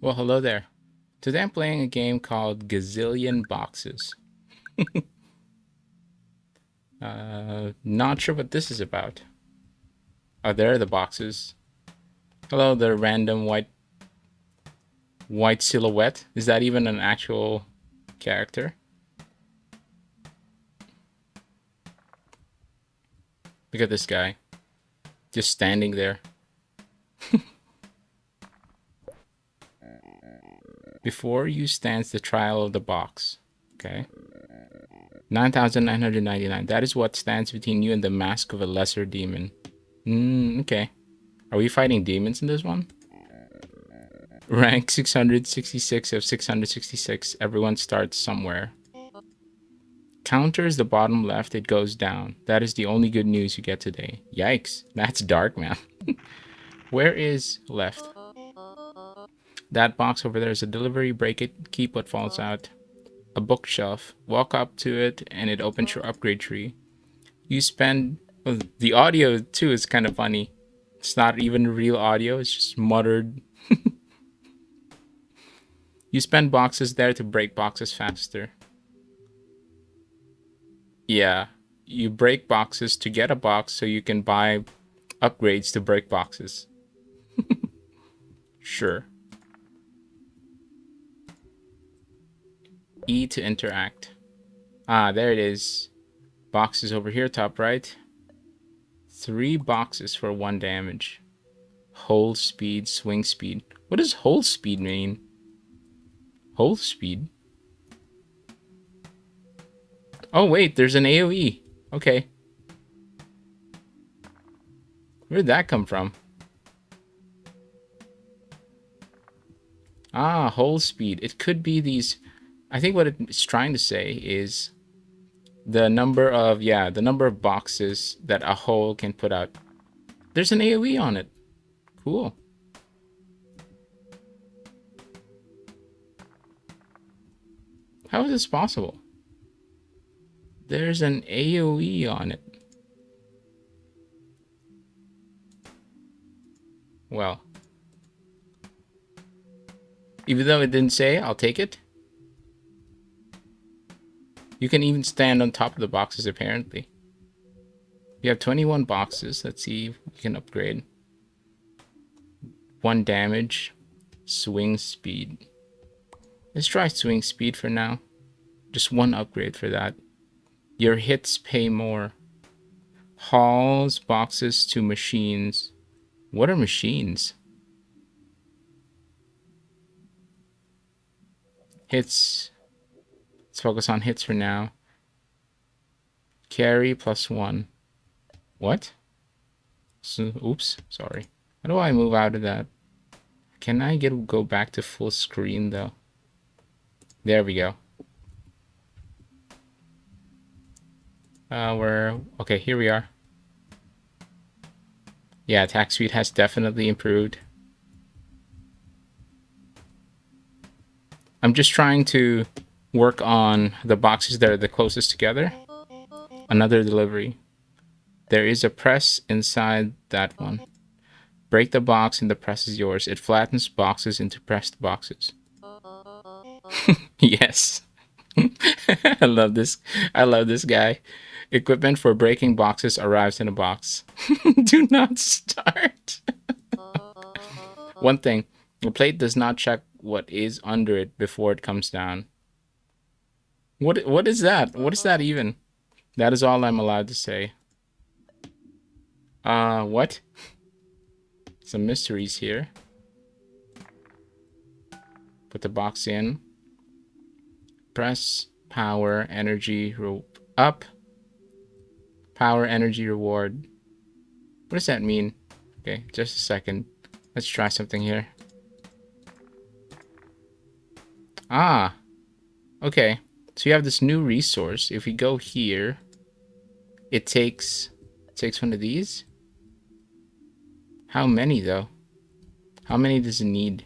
Well, hello there. Today I'm playing a game called Gazillion Boxes. Not sure what this is about. Oh, there are the boxes. Hello, the random white silhouette. Is that even an actual character? Look at this guy, just standing there. Before you stands the trial of the box. Okay. 9,999. That is what stands between you and the mask of a lesser demon. Okay. Are we fighting demons in this one? Rank 666 of 666. Everyone starts somewhere. Counter is the bottom left. It goes down. That is the only good news you get today. Yikes. That's dark, man. Where is left? That box over there is a delivery. Break it. Keep what falls out. A bookshelf. Walk up to it and it opens your upgrade tree. You spend... Well, the audio, too, is kind of funny. It's not even real audio. It's just muttered. You spend boxes there to break boxes faster. Yeah, you break boxes to get a box so you can buy upgrades to break boxes. Sure. E to interact. Ah, there it is. Boxes over here, top right. 3 boxes for 1 damage. Hold speed, swing speed. What does hold speed mean? Hold speed? Oh, wait, there's an AoE. Okay. Where did that come from? Ah, hold speed. It could be these... I think what it's trying to say is the number of boxes that a hole can put out. There's an AoE on it. Cool. How is this possible? There's an AoE on it. Well, even though it didn't say, I'll take it. You can even stand on top of the boxes, apparently. You have 21 boxes. Let's see if we can upgrade. 1 damage. Swing speed. Let's try swing speed for now. Just 1 upgrade for that. Your hits pay more. Hauls boxes to machines. What are machines? Hits. Let's focus on hits for now. Carry +1. What? So, oops, sorry. How do I move out of that? Can I go back to full screen though? There we go. Okay, here we are. Yeah, attack speed has definitely improved. I'm just trying to work on the boxes that are the closest together. Another delivery. There is a press inside that one. Break the box and the press is yours. It flattens boxes into pressed boxes. Yes. I love this. I love this guy. Equipment for breaking boxes arrives in a box. Do not start. One thing, the plate does not check what is under it before it comes down. What is that? What is that even? That is all I'm allowed to say. What? Some mysteries here. Put the box in. Press power energy up. Power energy reward. What does that mean? Okay, just a second. Let's try something here. Ah, okay. So you have this new resource. If we go here, it takes one of these. How many though? How many does it need?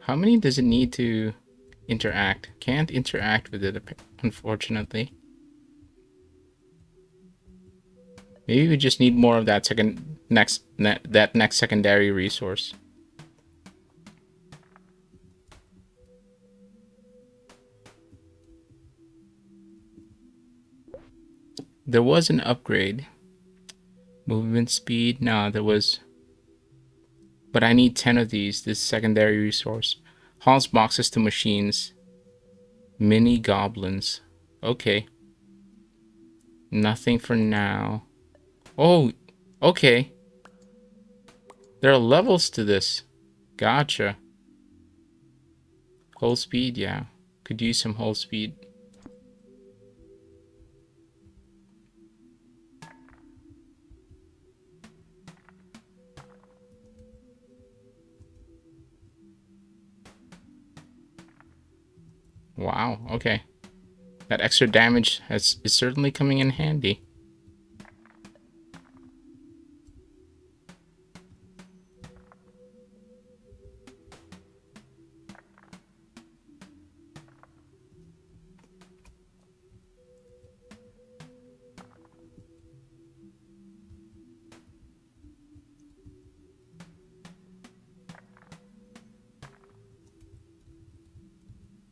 How many does it need to interact? Can't interact with it, unfortunately. Maybe we just need more of that next secondary resource. There was an upgrade. Movement speed. No, there was. But I need 10 of these. This secondary resource. Hauls boxes to machines. Mini goblins. Okay. Nothing for now. Oh, okay. There are levels to this. Gotcha. Whole speed, yeah. Could use some whole speed. Wow, okay. That extra damage is certainly coming in handy.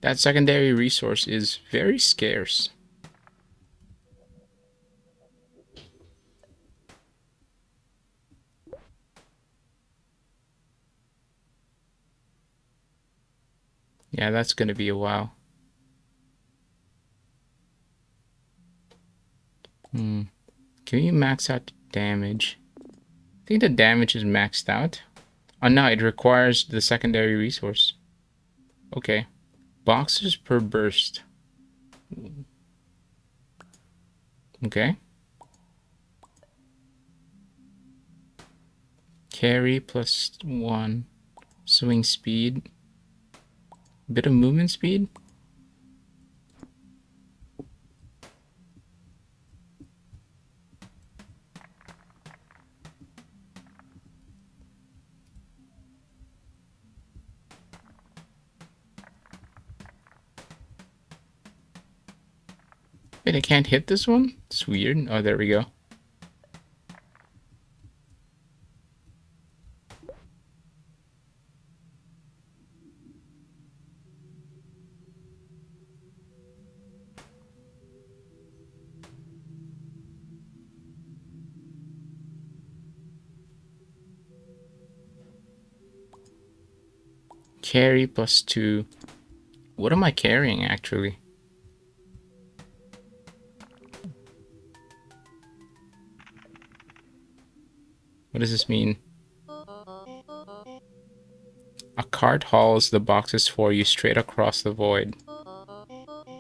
That secondary resource is very scarce. Yeah, that's going to be a while. Can you max out damage? I think the damage is maxed out. Oh no, it requires the secondary resource. Okay. Boxes per burst. Okay. Carry +1. Swing speed. Bit of movement speed. Wait, I can't hit this one? It's weird. Oh, there we go. Carry +2. What am I carrying, actually? What does this mean? A cart hauls the boxes for you straight across the void.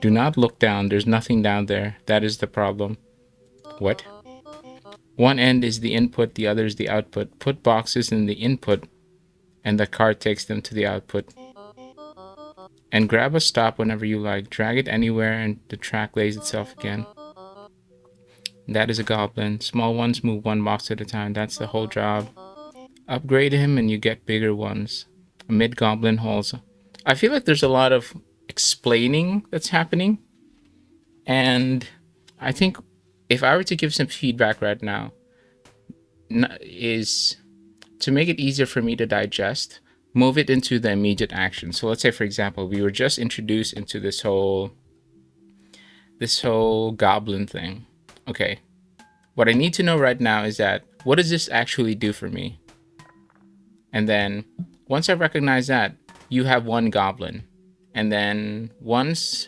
Do not look down. There's nothing down there. That is the problem. What? One end is the input, the other is the output. Put boxes in the input, and the cart takes them to the output. And grab a stop whenever you like. Drag it anywhere, and the track lays itself again. That is a goblin. Small ones move one box at a time. That's the whole job. Upgrade him, and you get bigger ones. Mid-goblin hauls. I feel like there's a lot of explaining that's happening. And I think if I were to give some feedback right now, is to make it easier for me to digest, move it into the immediate action. So let's say, for example, we were just introduced into this whole goblin thing. Okay. What I need to know right now is that, what does this actually do for me? And then once I recognize that, you have one goblin. And then once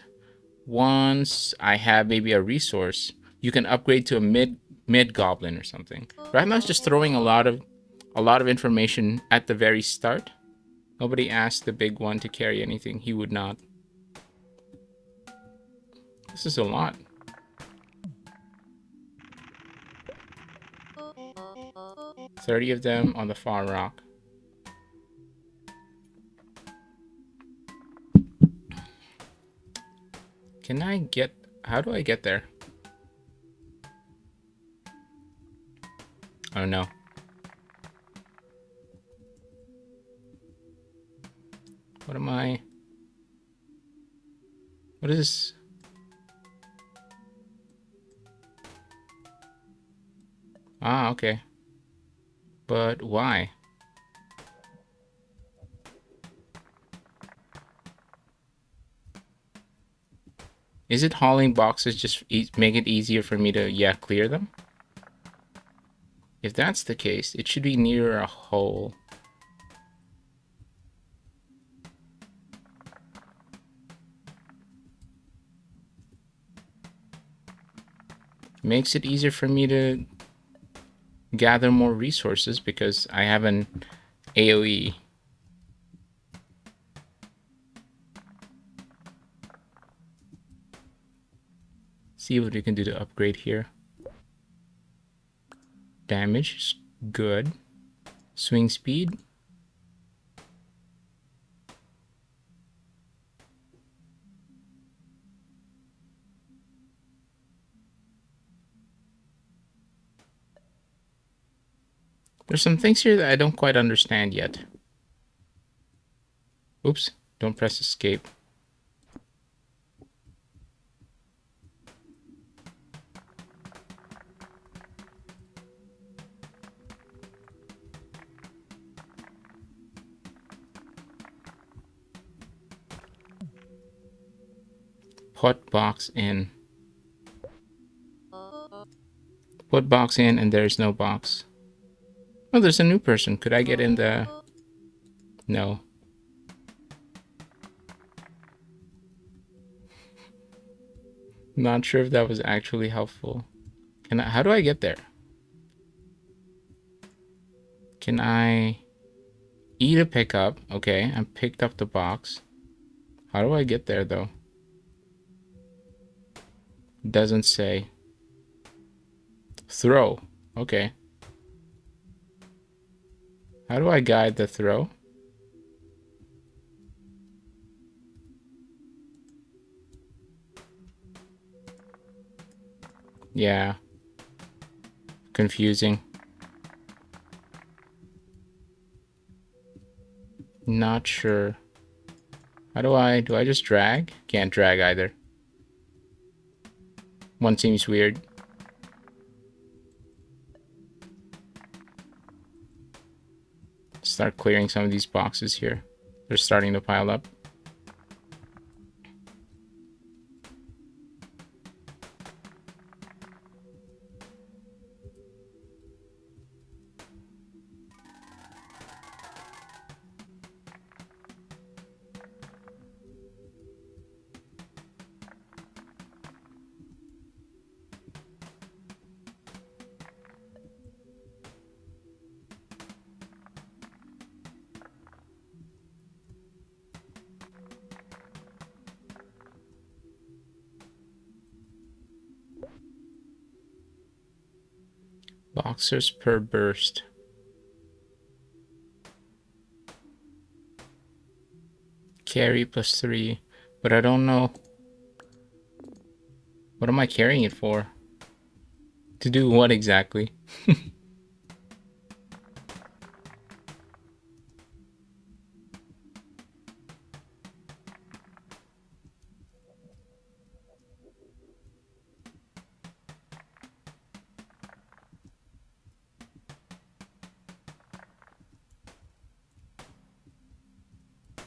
I have maybe a resource, you can upgrade to a mid goblin or something. Right now it's just throwing a lot of information at the very start. Nobody asked the big one to carry anything. He would not. This is a lot. $30 of them on the far rock. Can I get... How do I get there? Oh no. What am I? What is this? Ah, okay. But why? Is it hauling boxes just make it easier for me to, yeah, clear them? If that's the case, it should be near a hole. Makes it easier for me to gather more resources because I have an AoE. See what we can do to upgrade here. Damage is good. Swing speed. There's some things here that I don't quite understand yet. Oops, don't press escape. Put box in. Put box in and there's no box. Oh, there's a new person. Could I get in the... No. Not sure if that was actually helpful. How do I get there? Can I eat a pickup? Okay, I picked up the box. How do I get there though? Doesn't say. Throw. Okay. How do I guide the throw? Yeah. Confusing. Not sure. How do I just drag? Can't drag either. One seems weird. Start clearing some of these boxes here. They're starting to pile up. Boxers per burst. Carry +3. But I don't know. What am I carrying it for? To do what exactly?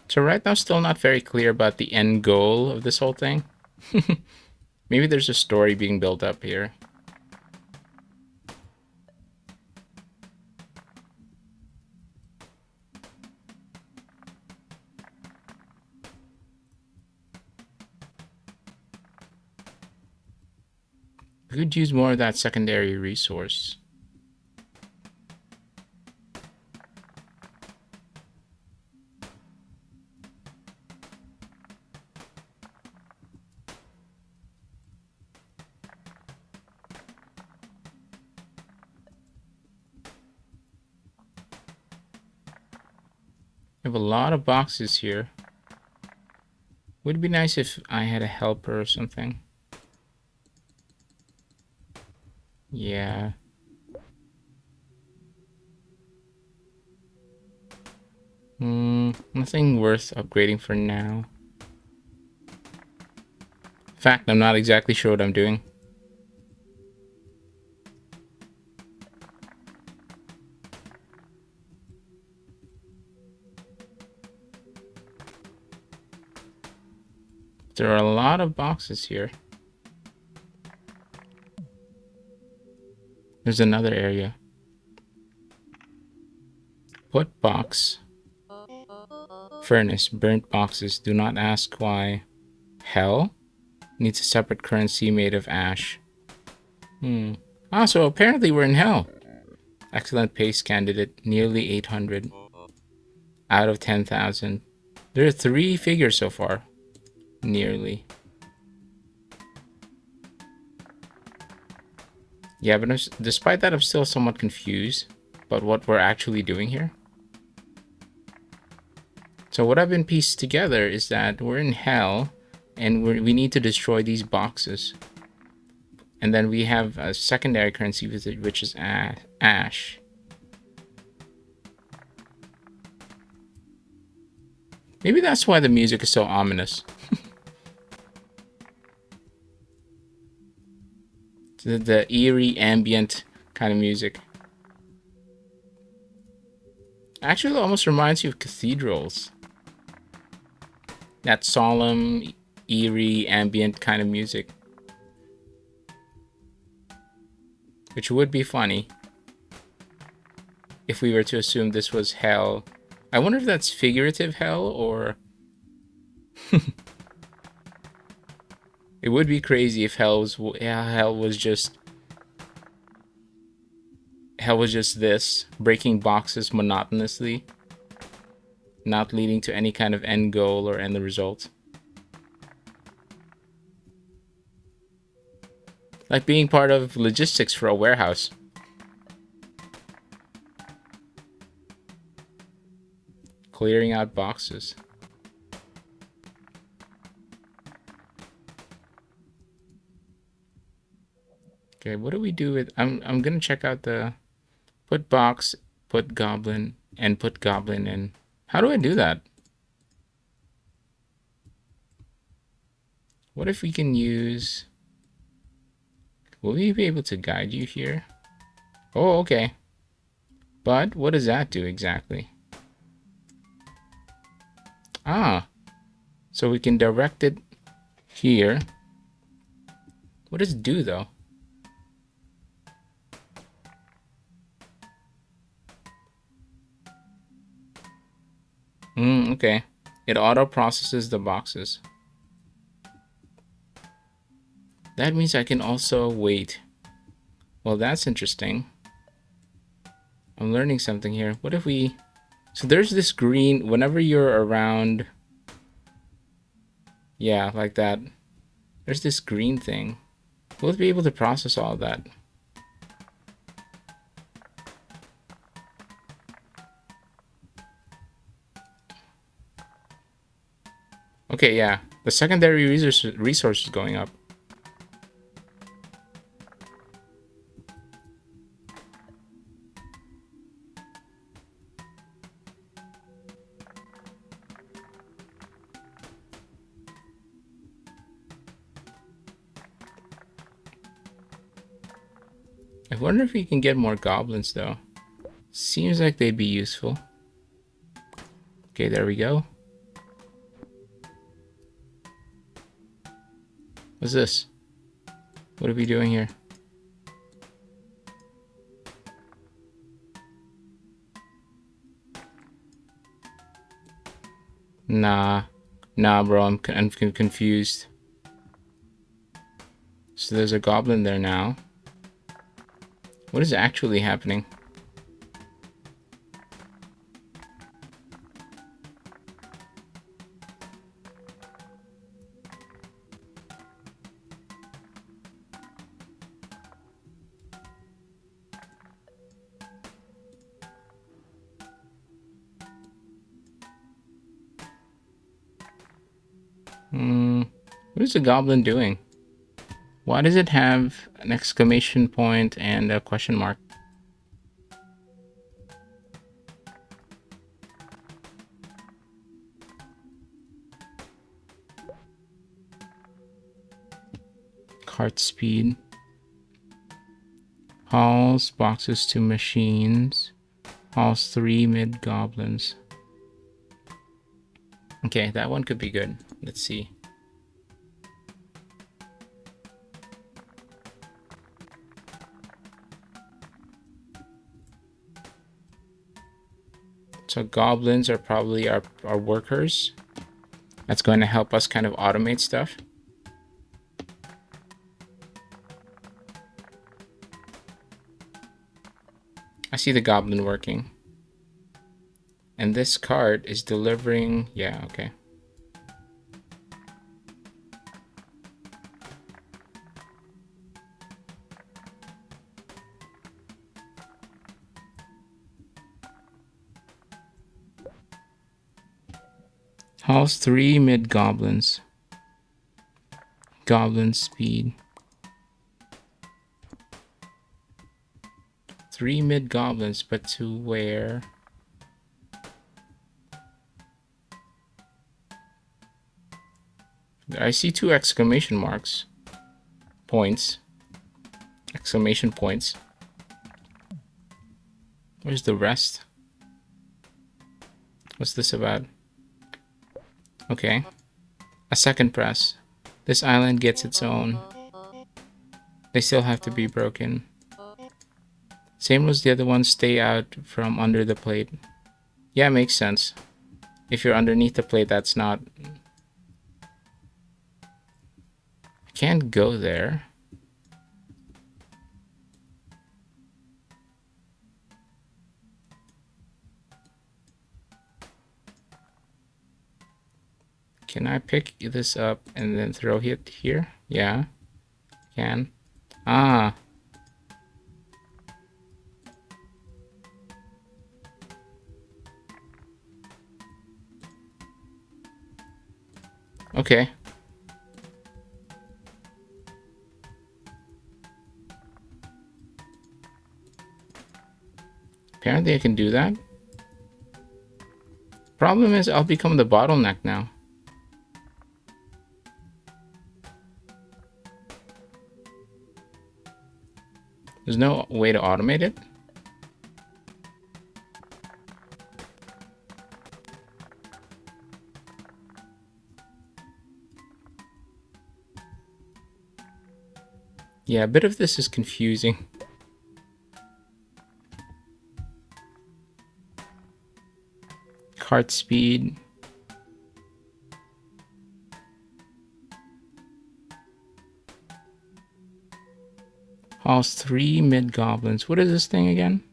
So right now, still not very clear about the end goal of this whole thing. Maybe there's a story being built up here. We could use more of that secondary resource. We have a lot of boxes here. Would it be nice if I had a helper or something? Yeah. Hmm. Nothing worth upgrading for now. In fact, I'm not exactly sure what I'm doing. There are a lot of boxes here. There's another area. Put box. Furnace. Burnt boxes. Do not ask why. Hell? Needs a separate currency made of ash. Ah, so apparently we're in hell. Excellent pace candidate. Nearly 800. Out of 10,000. There are 3 figures so far. Nearly. Yeah, but despite that, I'm still somewhat confused about what we're actually doing here. So what I've been pieced together is that we're in hell, and we need to destroy these boxes. And then we have a secondary currency with it, which is ash. Maybe that's why the music is so ominous. the eerie ambient kind of music. Actually, it almost reminds you of cathedrals. That solemn, eerie, ambient kind of music. Which would be funny if we were to assume this was hell. I wonder if that's figurative hell or... It would be crazy if hell was just this, breaking boxes monotonously, not leading to any kind of end goal or end result. Like being part of logistics for a warehouse. Clearing out boxes. Okay, what do we do with... I'm gonna check out the... Put box, put goblin, and put goblin in. How do I do that? What if we can use... Will we be able to guide you here? Oh, okay. But what does that do exactly? Ah. So we can direct it here. What does it do, though? Okay. It auto-processes the boxes. That means I can also wait. Well, that's interesting. I'm learning something here. What if we... So there's this green... Whenever you're around... Yeah, like that. There's this green thing. We'll be able to process all of that. Okay, yeah. The secondary resource is going up. I wonder if we can get more goblins, though. Seems like they'd be useful. Okay, there we go. What's this? What are we doing here? Nah, bro, I'm confused. So there's a goblin there now. What is actually happening? What is the goblin doing? Why does it have an exclamation point and a question mark? cart speed. Hauls boxes to machines. Hauls 3 mid-goblins. Okay, that one could be good. Let's see. So goblins are probably our workers. That's going to help us kind of automate stuff. I see the goblin working. And this cart is delivering... Yeah, okay. Hauls 3 mid-goblins. Goblin speed. 3 mid-goblins, but to where? I see 2 exclamation marks. Points. Exclamation points. Where's the rest? What's this about? Okay. A second press. This island gets its own. They still have to be broken. Same as the other ones, stay out from under the plate. Yeah, makes sense. If you're underneath the plate, that's not... I can't go there. Can I pick this up and then throw it here? Yeah, can. Ah. Okay. Apparently I can do that. Problem is I'll become the bottleneck now. There's no way to automate it? Yeah, a bit of this is confusing. Cart speed. Hauls 3 mid-goblins. What is this thing again?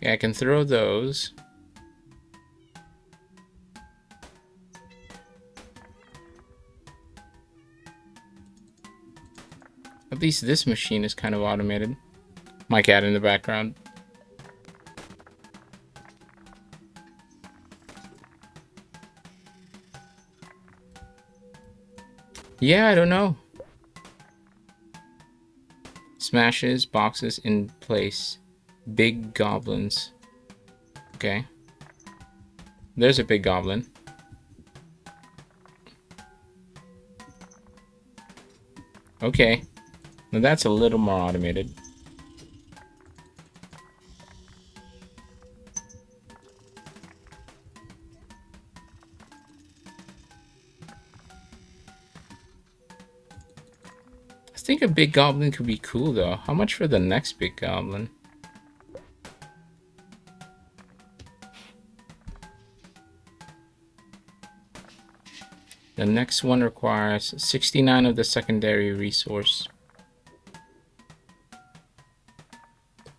Yeah, I can throw those. At least this machine is kind of automated. My cat in the background. Yeah, I don't know. Smashes boxes in place. Big goblins. Okay. There's a big goblin. Okay. Now that's a little more automated. I think a big goblin could be cool though. How much for the next big goblin? The next one requires 69 of the secondary resource.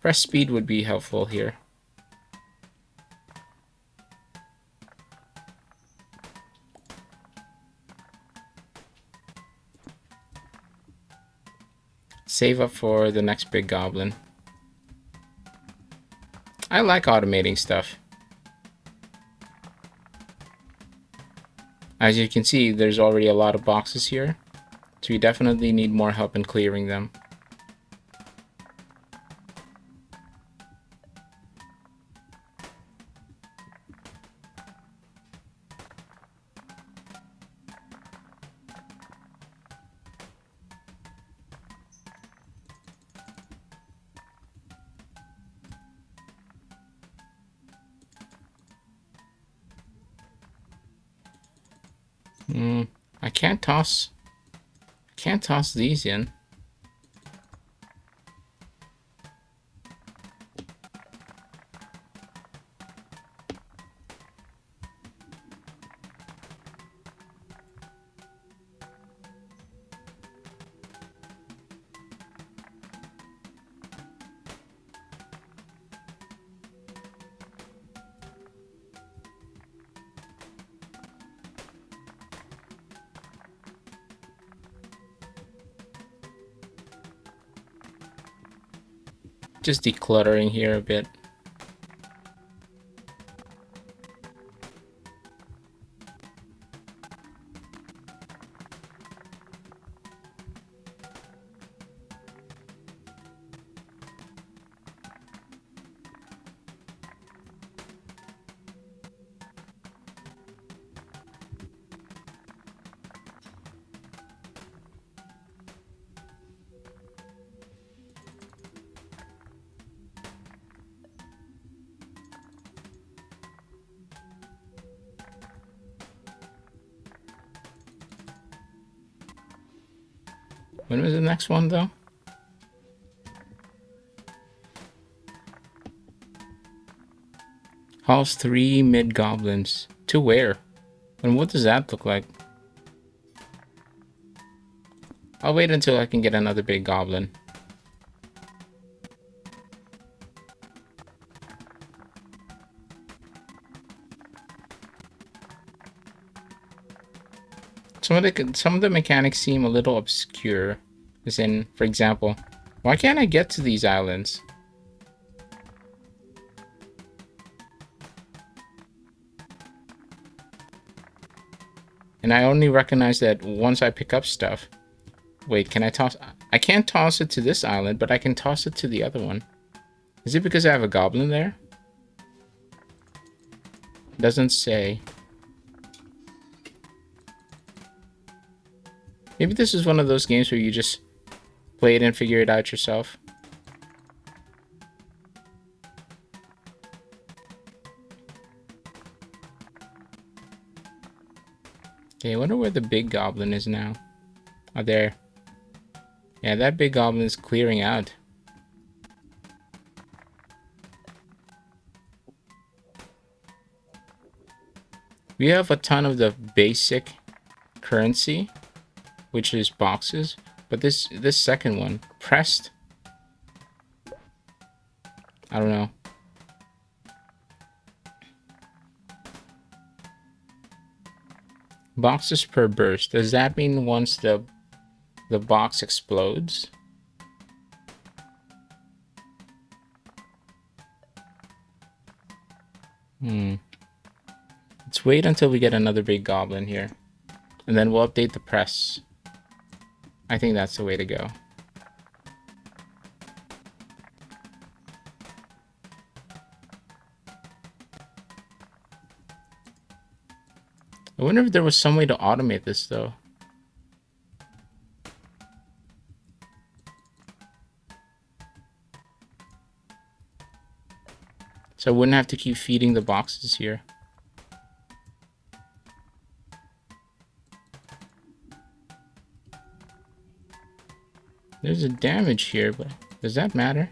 Press speed would be helpful here. Save up for the next big goblin. I like automating stuff. As you can see, there's already a lot of boxes here. So we definitely need more help in clearing them. I can't toss these in. Just decluttering here a bit. When was the next one, though? Halls 3 mid-goblins. To where? And what does that look like? I'll wait until I can get another big goblin. Some of the mechanics seem a little obscure. As in, for example, why can't I get to these islands? And I only recognize that once I pick up stuff. Wait, can I toss? I can't toss it to this island, but I can toss it to the other one. Is it because I have a goblin there? Doesn't say. Maybe this is one of those games where you just play it and figure it out yourself. Okay, I wonder where the big goblin is now. Oh, there. Yeah, that big goblin is clearing out. We have a ton of the basic currency, which is boxes, but this second one, pressed, I don't know. Boxes per burst. Does that mean once the box explodes? Let's wait until we get another big goblin here, and then we'll update the press. I think that's the way to go. I wonder if there was some way to automate this, though. So I wouldn't have to keep feeding the boxes here. There's a damage here, but does that matter?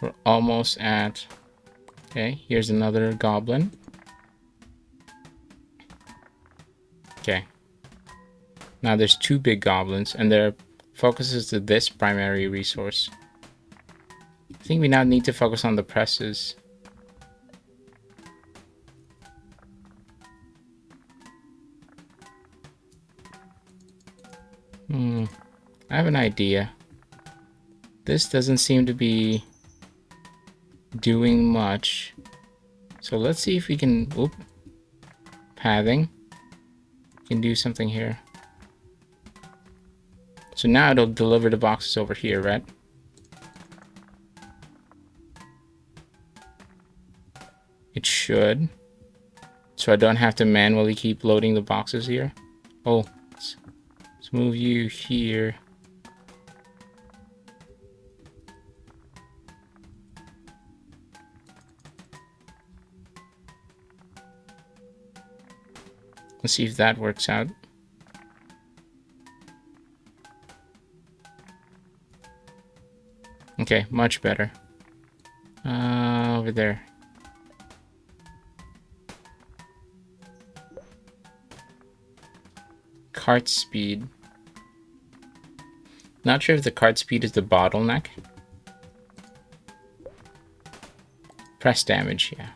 We're almost at... Okay, here's another goblin. Okay. Now there's two big goblins, and they're focuses to this primary resource. I think we now need to focus on the presses. I have an idea. This doesn't seem to be doing much. So let's see if we can, pathing. Can do something here. So now it'll deliver the boxes over here, right? It should. So I don't have to manually keep loading the boxes here. Oh, let's move you here. Let's see if that works out. Okay, much better. Over there. Cart speed. Not sure if the cart speed is the bottleneck. Press damage, yeah.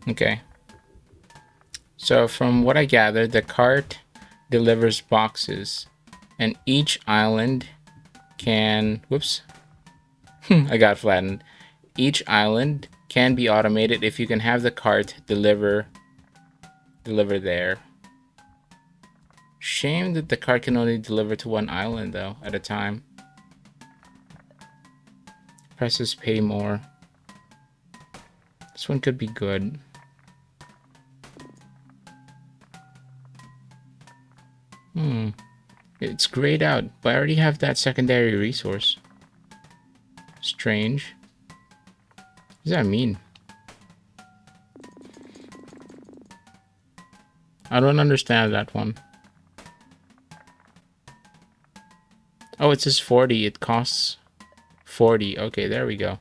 Okay. So from what I gathered, the cart delivers boxes, and each island can, whoops, I got flattened. Each island can be automated if you can have the cart deliver there. Shame that the cart can only deliver to one island though at a time. Presses pay more. This one could be good. It's grayed out, but I already have that secondary resource. Strange. What does that mean? I don't understand that one. Oh, it says 40. It costs 40. Okay, there we go.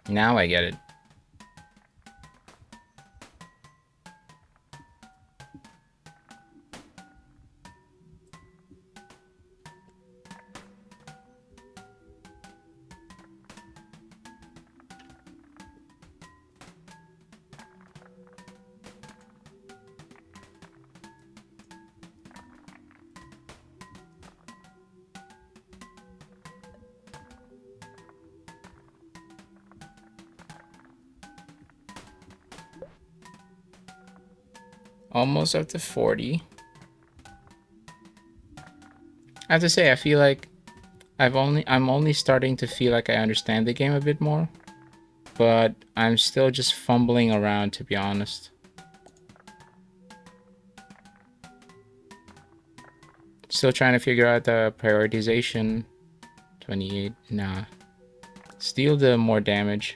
Now I get it. Almost up to 40. I have to say, I feel like I'm only starting to feel like I understand the game a bit more, but I'm still just fumbling around, to be honest. Still trying to figure out the prioritization. 28, nah. Steal the more damage.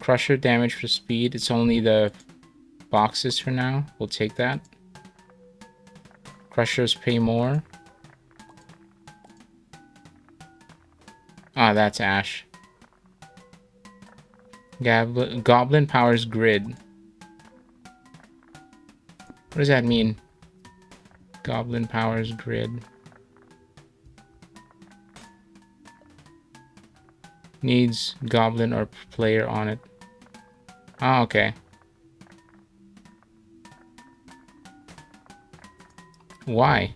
Crusher damage for speed. It's only the boxes for now. We'll take that. Crushers pay more. Ah, that's Ash. Goblin powers grid. What does that mean? Goblin powers grid. Needs goblin or player on it. Oh, okay. Why?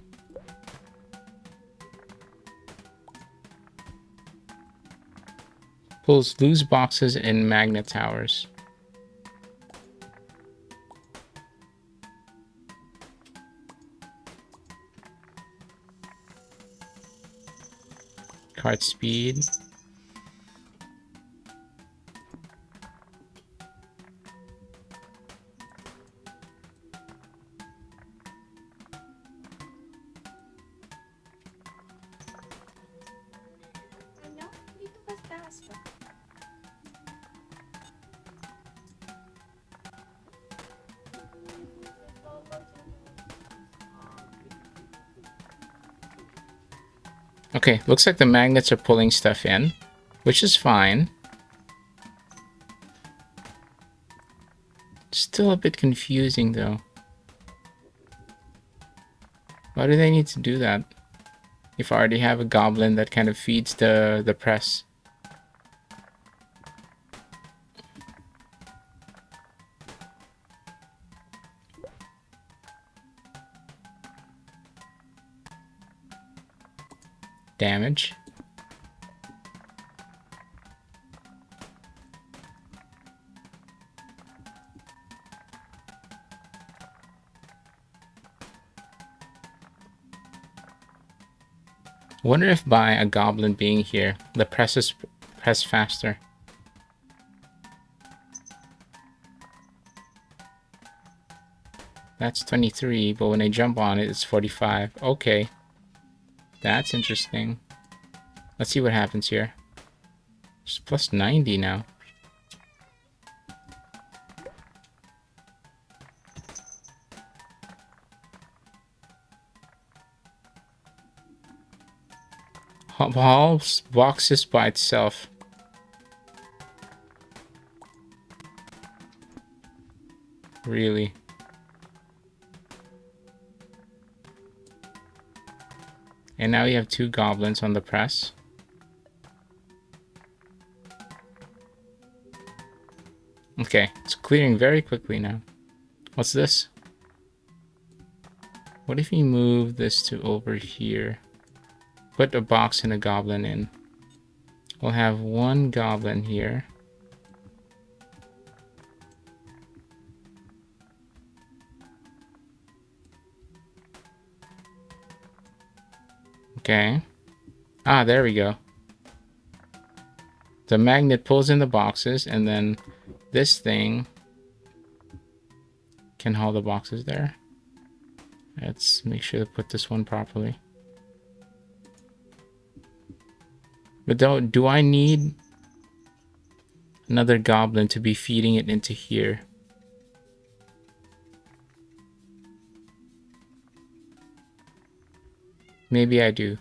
Pulls loose boxes in magnet towers. Cart speed. Okay, looks like the magnets are pulling stuff in, which is fine. Still a bit confusing though. Why do they need to do that? If I already have a goblin that kind of feeds the press. Damage. Wonder if by a goblin being here, the presses press faster. That's 23, but when I jump on it, it's 45. Okay. That's interesting. Let's see what happens here. It's plus 90 now. All boxes by itself. Really? And now we have 2 goblins on the press. Okay, it's clearing very quickly now. What's this? What if we move this to over here? Put a box and a goblin in. We'll have 1 goblin here. Okay. Ah, there we go. The magnet pulls in the boxes, and then this thing can haul the boxes there. Let's make sure to put this one properly. But do I need another goblin to be feeding it into here? Maybe I do.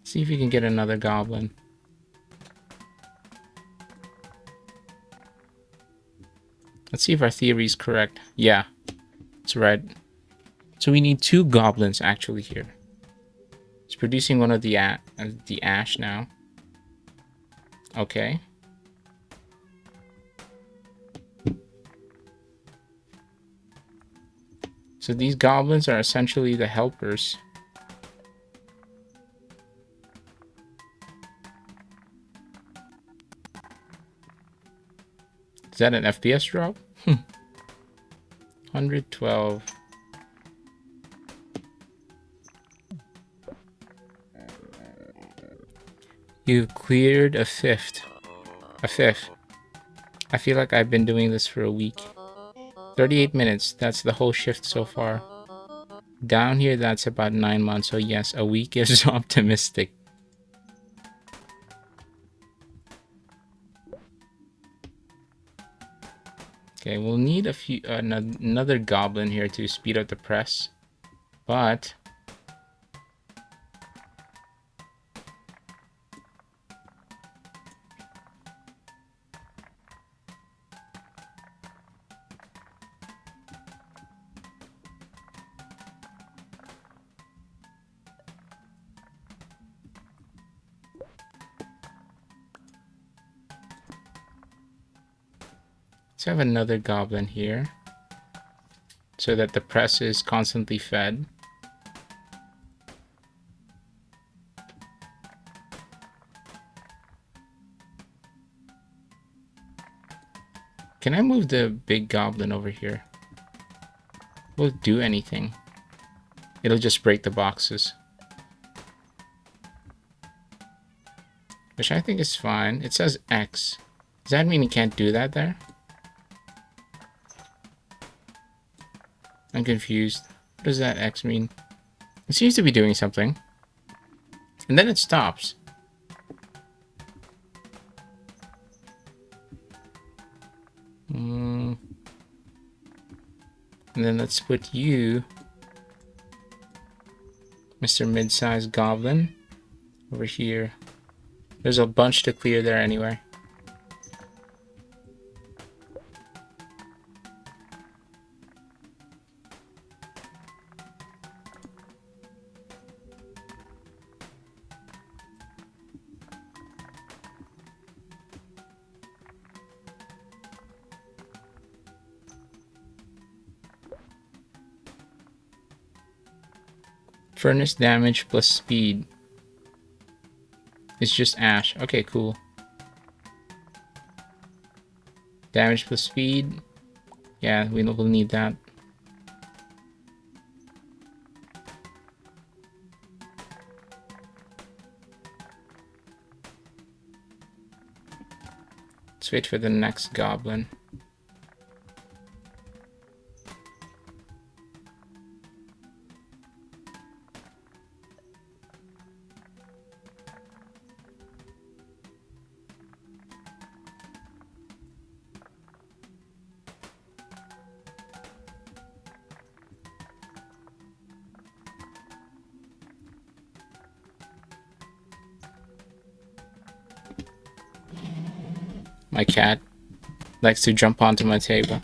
See if we can get another goblin. Let's see if our theory is correct. Yeah, it's right. So we need 2 goblins actually here. It's producing one of the ash now. Okay. So these goblins are essentially the helpers. Is that an FPS drop? 112. You've cleared a fifth. A fifth. I feel like I've been doing this for a week. 38 minutes. That's the whole shift so far. Down here, that's about 9 months. So yes, a week is optimistic. Okay, we'll need a few another goblin here to speed up the press, but let's have another goblin here so that the press is constantly fed. Can I move the big goblin over here? Won't do anything. It'll just break the boxes. Which I think is fine. It says X. Does that mean you can't do that there? I'm confused. What does that X mean? It seems to be doing something. And then it stops. And then let's put you Mr. Mid-sized Goblin over here. There's a bunch to clear there anyway. Furnace damage plus speed. It's just ash. Okay, cool. Damage plus speed. Yeah, we will need that. Let's wait for the next goblin. My cat likes to jump onto my table.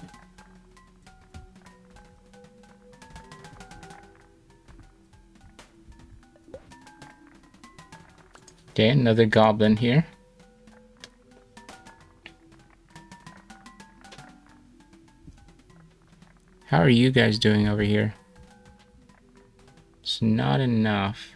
Okay, another goblin here. How are you guys doing over here? It's not enough.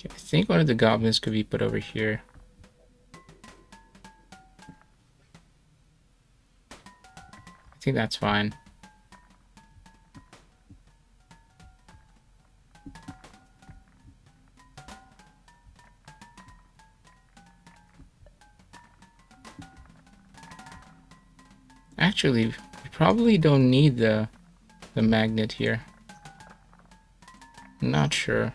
Okay, I think one of the goblins could be put over here. I think that's fine. Actually, we probably don't need the magnet here. I'm not sure.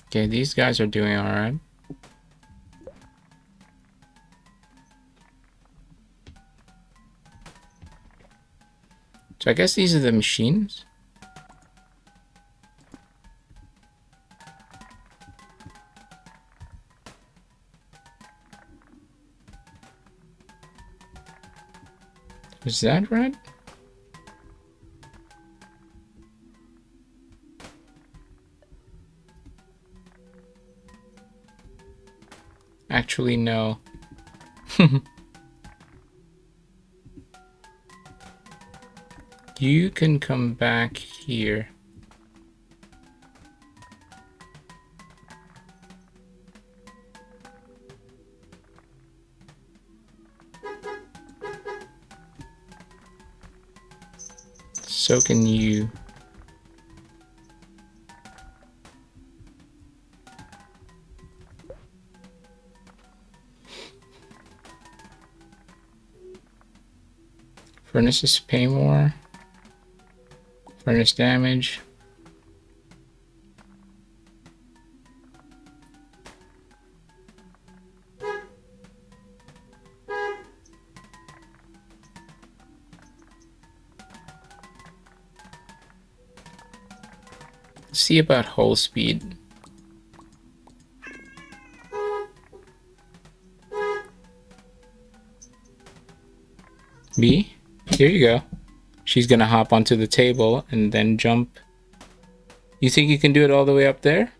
Okay, these guys are doing alright. So I guess these are the machines. Is that right? Actually, no. You can come back here. So can you. Furnaces pay more. Furnace damage. See about hull speed. B, here you go. She's gonna hop onto the table and then jump. You think you can do it all the way up there?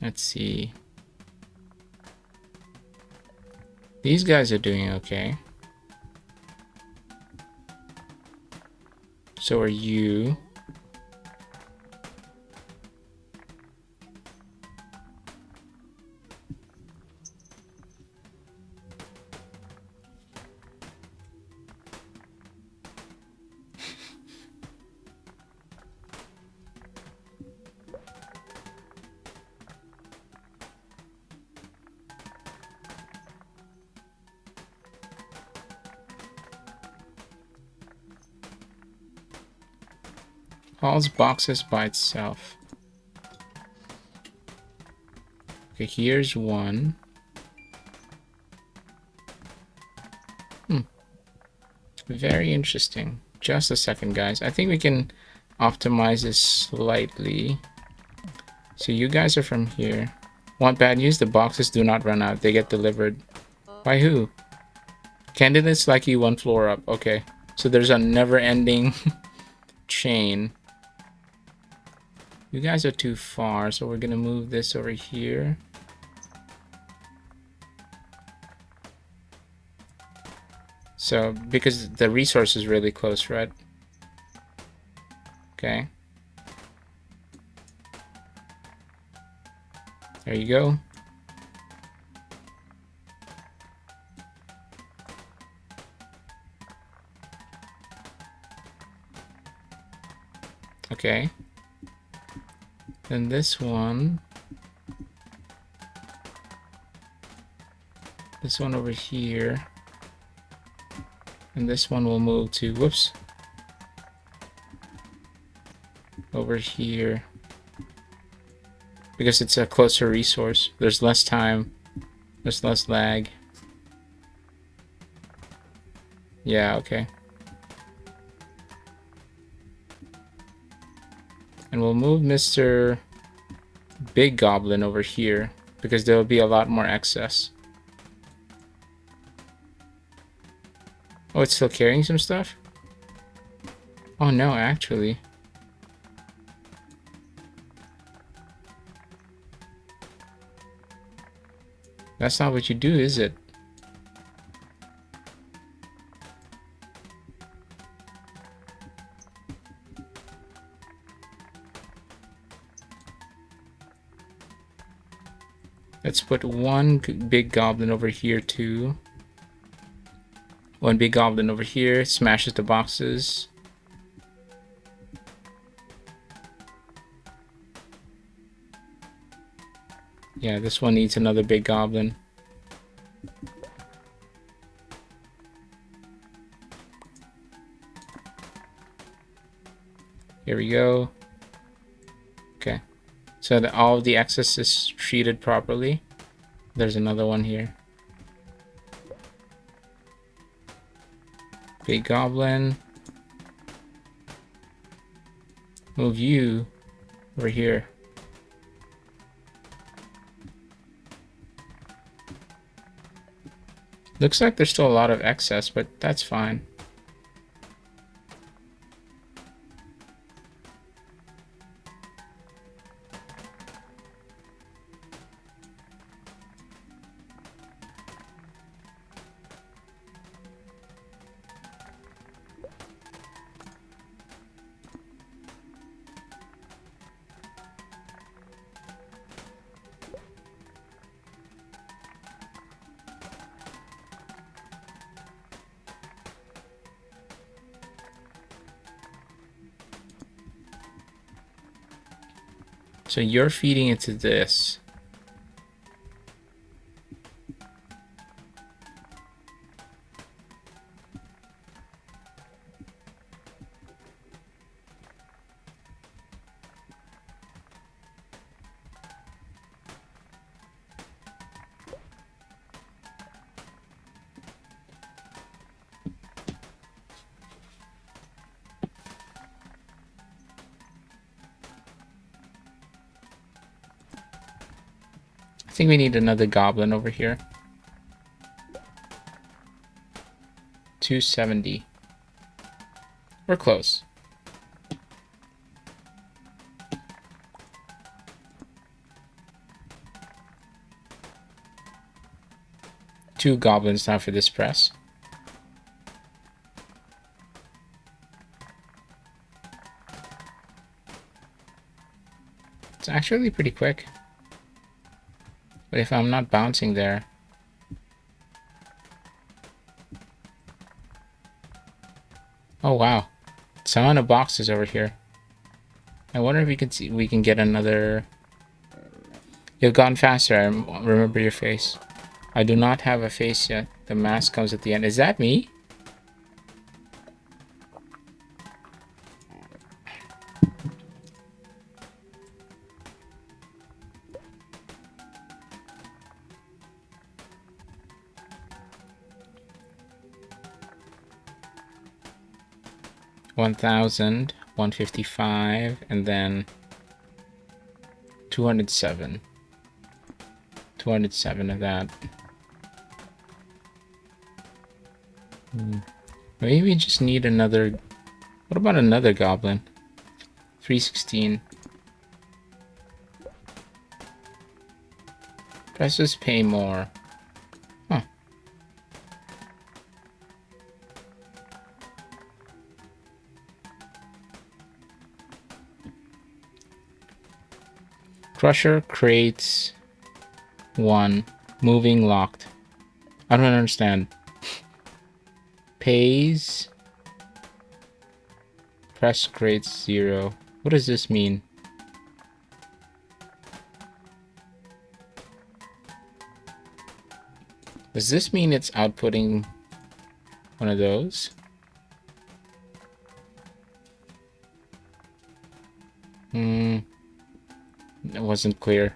Let's see. These guys are doing okay. So are you. Hauls boxes by itself. Okay, here's one. Very interesting. Just a second, guys. I think we can optimize this slightly. So you guys are from here. Want bad news? The boxes do not run out. They get delivered. By who? Candidates like you 1 floor up. Okay. So there's a never-ending chain. You guys are too far, so we're gonna move this over here. So, because the resource is really close, right? Okay. There you go. Okay. Then this one over here, and this one will move to, whoops, over here, because it's a closer resource. There's less time, there's less lag. Yeah, okay. And we'll move Mr. Big Goblin over here, because there will be a lot more excess. Oh, it's still carrying some stuff? Oh no, actually. That's not what you do, is it? Let's put one big goblin over here too. One big goblin over here, smashes the boxes. Yeah, this one needs another big goblin. Here we go. Okay. So that all of the excess is treated properly. There's another one here. Big goblin. Move you over here. Looks like there's still a lot of excess, but that's fine. So you're feeding into this. I think we need another goblin over here. 270. We're close. 2 goblins now for this press. It's actually pretty quick. But if I'm not bouncing there... Oh wow. Some of the boxes over here. I wonder if we can get another... You've gone faster, I remember your face. I do not have a face yet. The mask comes at the end. Is that me? $1,000, $155, and then 207. 207 of that. Maybe we just need another... What about another goblin? 316. Presses pay more. Huh. Crusher creates 1. Moving locked. I don't understand. Pays. Press creates 0. What does this mean? Does this mean it's outputting one of those? It wasn't clear.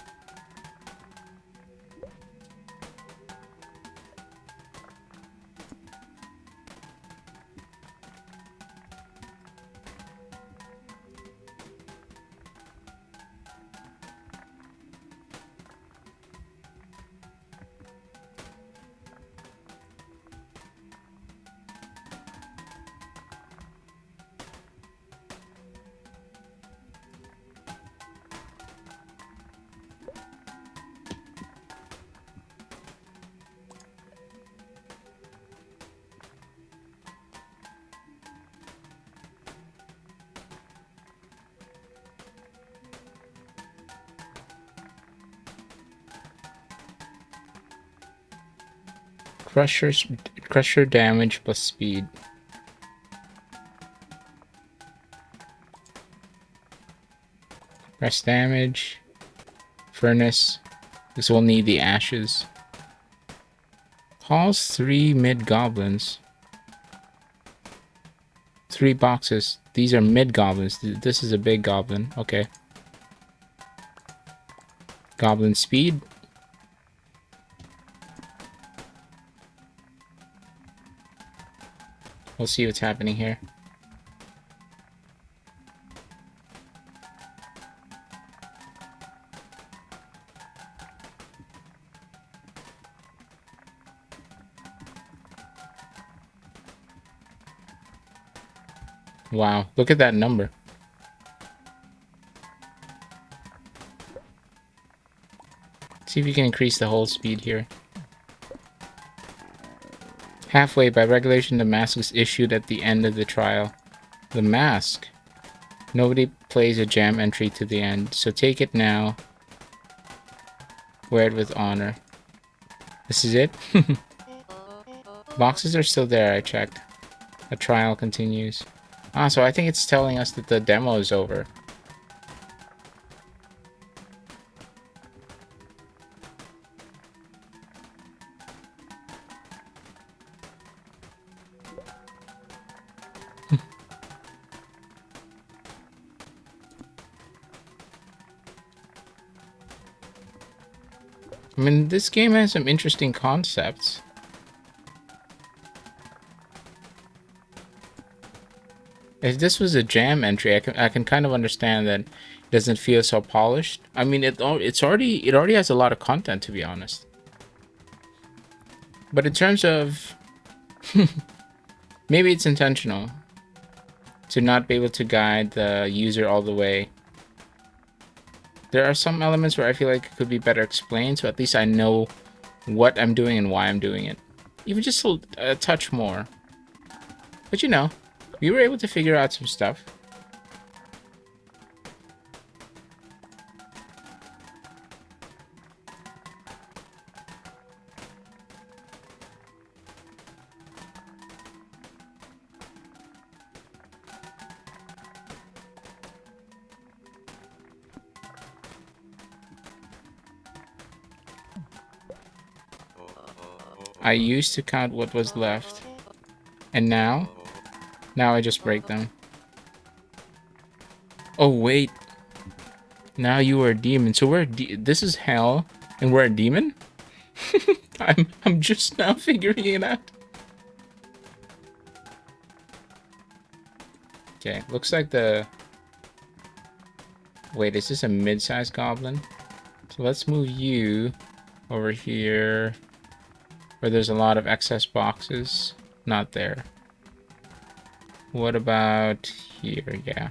Crusher damage plus speed. Press damage. Furnace. This will need the ashes. Hauls 3 mid goblins. 3 boxes. These are mid goblins. This is a big goblin. Okay. Goblin speed. We'll see what's happening here. Wow, look at that number. See if you can increase the hold speed here. Halfway, by regulation, the mask is issued at the end of the trial. The mask? Nobody plays a jam entry to the end, so take it now. Wear it with honor. This is it? Boxes are still there, I checked. The trial continues. Ah, so I think it's telling us that the demo is over. I mean, this game has some interesting concepts. If this was a jam entry, I can kind of understand that it doesn't feel so polished. I mean, it already has a lot of content, to be honest. But in terms of maybe it's intentional to not be able to guide the user all the way. There are some elements where I feel like it could be better explained, so at least I know what I'm doing and why I'm doing it. Even just a touch more. But you know, we were able to figure out some stuff. I used to count what was left. And now I just break them. Oh, wait. Now you are a demon. So this is hell, and we're a demon? I'm just now figuring it out. Okay, looks like the... Wait, is this a mid-sized goblin? So let's move you over here, where there's a lot of excess boxes. Not there. What about here? Yeah.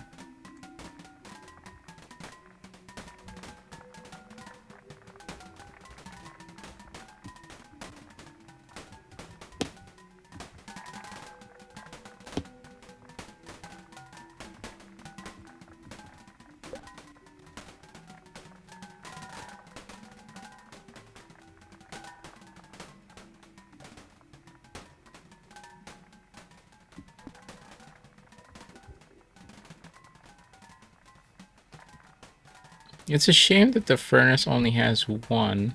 It's a shame that the furnace only has one.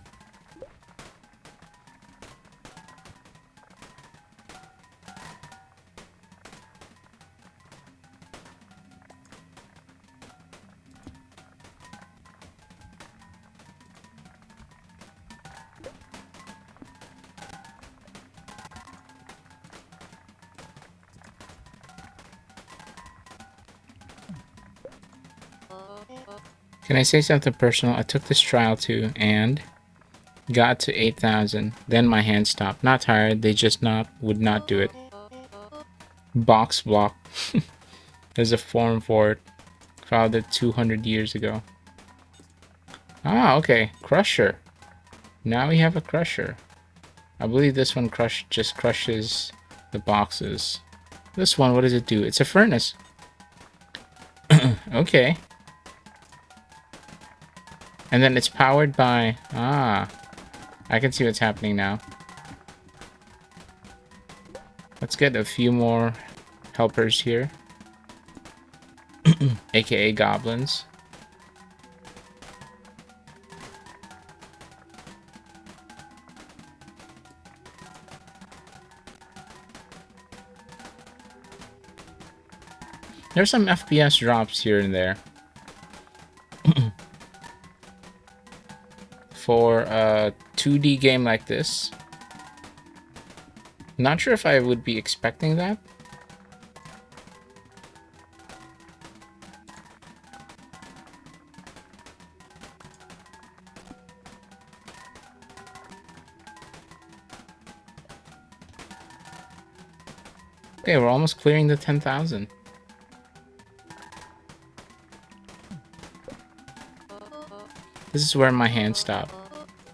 Can I say something personal? I took this trial too, and got to 8,000. Then my hand stopped. Not tired, they just would not do it. Box block. There's a form for it. Found it 200 years ago. Ah, okay. Crusher. Now we have a crusher. I believe this one just crushes the boxes. This one, what does it do? It's a furnace. Okay. And then it's powered by... Ah. I can see what's happening now. Let's get a few more helpers here. AKA goblins. There's some FPS drops here and there. For a 2D game like this. Not sure if I would be expecting that. Okay, we're almost clearing the 10,000. This is where my hand stopped.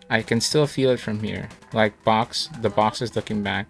I can still feel it from here. Like the box is looking back.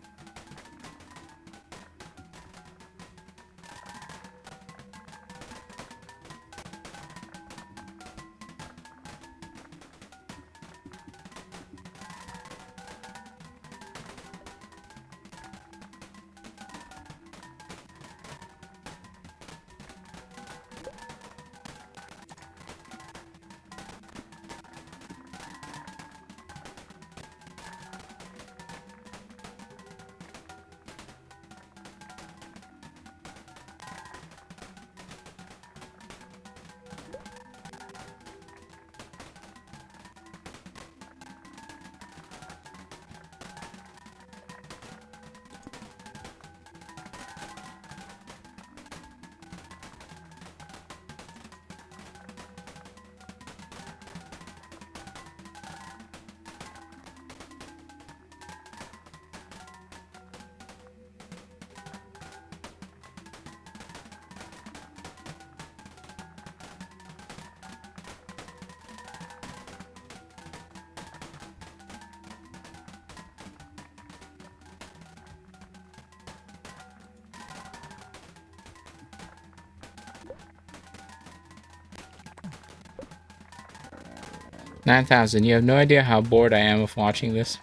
9,000. You have no idea how bored I am of watching this.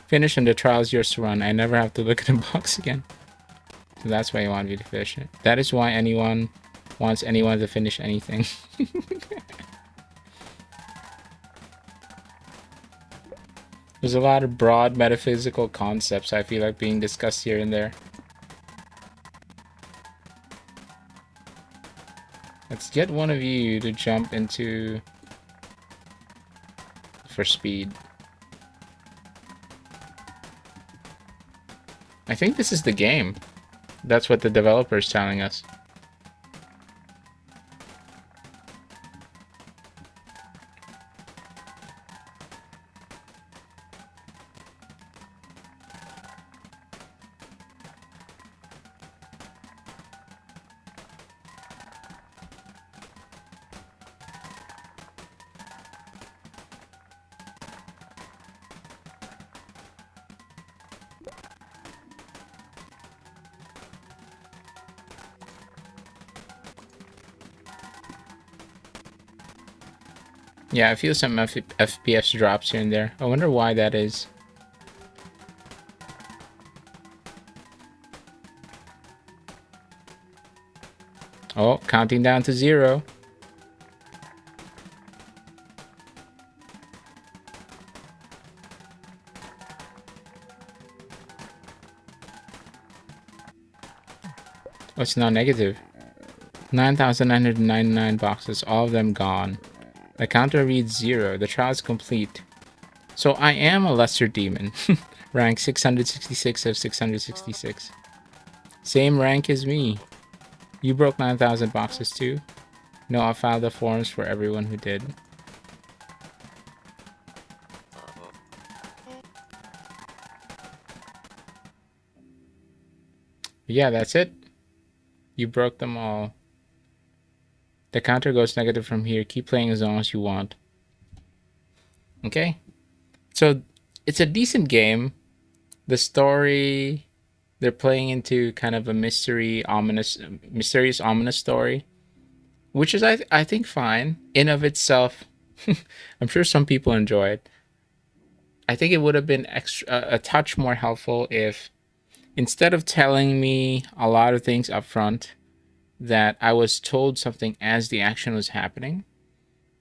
Finish and the trial's yours to run. I never have to look at the box again. So that's why you want me to finish it. That is why anyone wants anyone to finish anything. There's a lot of broad metaphysical concepts I feel like being discussed here and there. Let's get one of you to jump into for speed. I think this is the game. That's what the developer's telling us. Yeah, I feel some FPS drops here and there. I wonder why that is. Oh, counting down to 0. Oh, it's now negative. 9,999 boxes, all of them gone. The counter reads 0. The trial is complete. So I am a lesser demon. Rank 666 of 666. Same rank as me. You broke 9,000 boxes too? No, I filed the forms for everyone who did. Yeah, that's it. You broke them all. The counter goes negative from here. Keep playing as long as you want. Okay. So it's a decent game. The story, they're playing into kind of a mysterious, ominous story, which is I think fine in of itself. I'm sure some people enjoy it. I think it would have been a touch more helpful if instead of telling me a lot of things up front, that I was told something as the action was happening.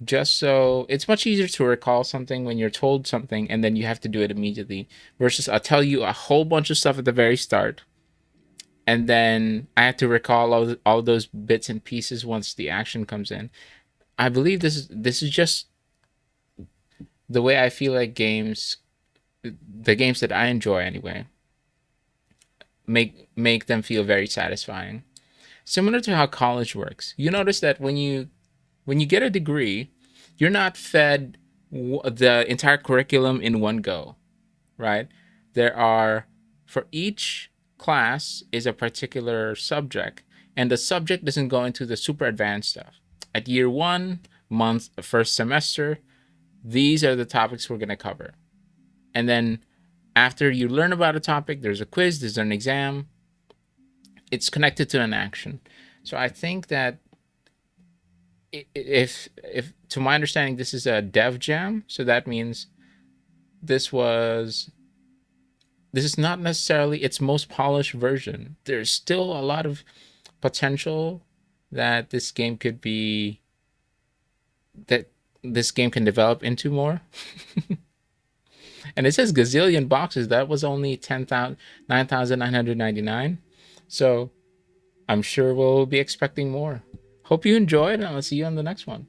Just so it's much easier to recall something when you're told something and then you have to do it immediately versus I'll tell you a whole bunch of stuff at the very start and then I have to recall all those bits and pieces once the action comes in. I believe this is just the way I feel like the games that I enjoy anyway, make them feel very satisfying. Similar to how college works. You notice that when you get a degree, you're not fed the entire curriculum in one go, right? There are, for each class is a particular subject, and the subject doesn't go into the super advanced stuff. At year 1, first semester, these are the topics we're going to cover. And then after you learn about a topic, there's a quiz, there's an exam. It's connected to an action. So I think that if to my understanding, this is a dev jam, so that means this is not necessarily its most polished version. There's still a lot of potential that this game could be, that this game can develop into more. And it says Gazzilion boxes. That was only 9,999. So I'm sure we'll be expecting more. Hope you enjoyed, and I'll see you on the next one.